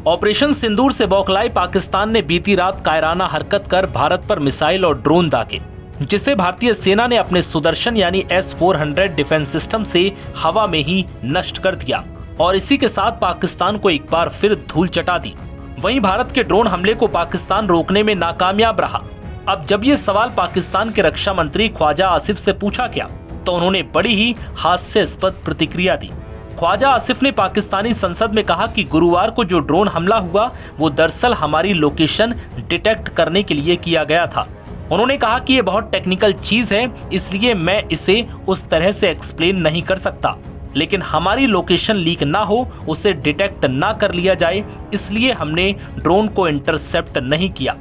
Operation सिंदूर से बौखलाई पाकिस्तान ने बीती रात कायराना हरकत कर भारत पर मिसाइल और ड्रोन दागे, जिसे भारतीय सेना ने अपने सुदर्शन यानी S-400 डिफेंस सिस्टम से हवा में ही नष्ट कर दिया और इसी के साथ पाकिस्तान को एक बार फिर धूल चटा दी। वहीं भारत के ड्रोन हमले को पाकिस्तान रोकने में नाकामयाब रहा। अब जब ये सवाल पाकिस्तान के रक्षा मंत्री ख्वाजा आसिफ से पूछा गया तो उन्होंने बड़ी ही हास्यास्पद प्रतिक्रिया दी। ख्वाजा आसिफ ने पाकिस्तानी संसद में कहा कि गुरुवार को जो ड्रोन हमला हुआ वो दरअसल हमारी लोकेशन डिटेक्ट करने के लिए किया गया था। उन्होंने कहा कि ये बहुत टेक्निकल चीज है, इसलिए मैं इसे उस तरह से एक्सप्लेन नहीं कर सकता, लेकिन हमारी लोकेशन लीक ना हो, उसे डिटेक्ट ना कर लिया जाए, इसलिए हमने ड्रोन को इंटरसेप्ट नहीं किया।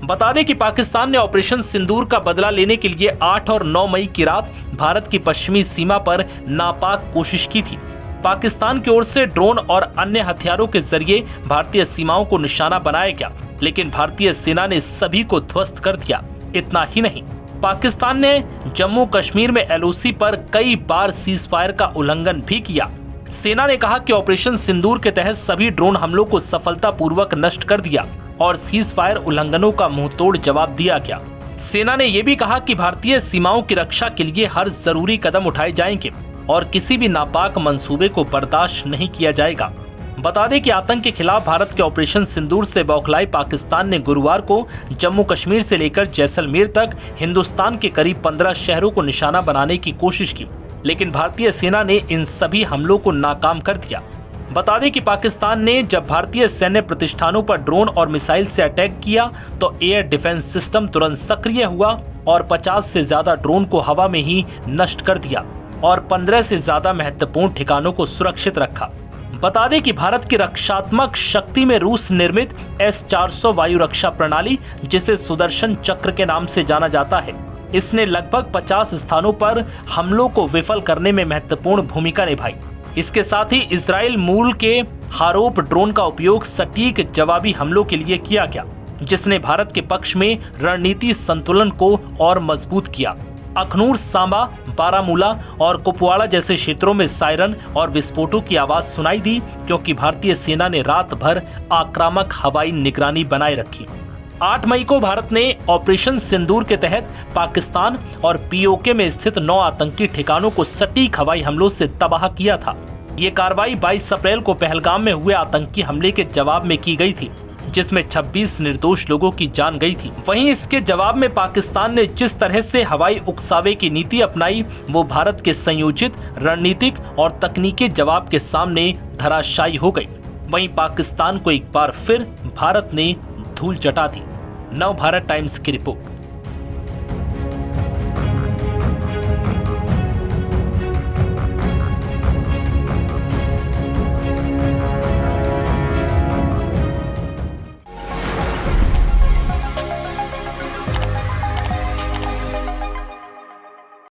बता दें कि पाकिस्तान ने ऑपरेशन सिंदूर का बदला लेने के लिए 8 और 9 मई की रात भारत की पश्चिमी सीमा पर नापाक कोशिश की थी। पाकिस्तान की ओर से ड्रोन और अन्य हथियारों के जरिए भारतीय सीमाओं को निशाना बनाया गया, लेकिन भारतीय सेना ने सभी को ध्वस्त कर दिया। इतना ही नहीं, पाकिस्तान ने जम्मू कश्मीर में LOC पर कई बार सीज फायर का उल्लंघन भी किया। सेना ने कहा कि ऑपरेशन सिंदूर के तहत सभी ड्रोन हमलों को सफलतापूर्वक नष्ट कर दिया और सीज फायर उल्लंघनों का मुंहतोड़ जवाब दिया गया। सेना ने यह भी कहा कि भारतीय सीमाओं की रक्षा के लिए हर जरूरी कदम उठाए जाएंगे और किसी भी नापाक मंसूबे को बर्दाश्त नहीं किया जाएगा। बता दें कि आतंक के खिलाफ भारत के ऑपरेशन सिंदूर से बौखलाई पाकिस्तान ने गुरुवार को जम्मू कश्मीर से लेकर जैसलमेर तक हिंदुस्तान के करीब 15 शहरों को निशाना बनाने की कोशिश की, लेकिन भारतीय सेना ने इन सभी हमलों को नाकाम कर दिया। बता दें कि पाकिस्तान ने जब भारतीय सैन्य प्रतिष्ठानों पर ड्रोन और मिसाइल से अटैक किया तो एयर डिफेंस सिस्टम तुरंत सक्रिय हुआ और 50 से ज्यादा ड्रोन को हवा में ही नष्ट कर दिया और 15 से ज्यादा महत्वपूर्ण ठिकानों को सुरक्षित रखा। बता दें कि भारत की रक्षात्मक शक्ति में रूस निर्मित S-400 वायु रक्षा प्रणाली, जिसे सुदर्शन चक्र के नाम से जाना जाता है, इसने लगभग 50 स्थानों पर हमलों को विफल करने में महत्वपूर्ण भूमिका निभाई। इसके साथ ही इजराइल मूल के हारोप ड्रोन का उपयोग सटीक जवाबी हमलों के लिए किया गया, जिसने भारत के पक्ष में रणनीति संतुलन को और मजबूत किया। अखनूर, सांबा, बारामूला और कुपवाड़ा जैसे क्षेत्रों में सायरन और विस्फोटों की आवाज सुनाई दी, क्योंकि भारतीय सेना ने रात भर आक्रामक हवाई निगरानी बनाए रखी। 8 मई को भारत ने ऑपरेशन सिंदूर के तहत पाकिस्तान और POK में स्थित 9 आतंकी ठिकानों को सटीक हवाई हमलों से तबाह किया था। ये कार्रवाई 22 अप्रैल को पहलगाम में हुए आतंकी हमले के जवाब में की गई थी, जिसमें 26 निर्दोष लोगों की जान गई थी। वहीं इसके जवाब में पाकिस्तान ने जिस तरह से हवाई उकसावे की नीति अपनाई, वो भारत के संयोजित रणनीतिक और तकनीकी जवाब के सामने धराशायी हो गई। वहीं पाकिस्तान को एक बार फिर भारत ने धूल चटा दी। नव भारत टाइम्स की रिपोर्ट।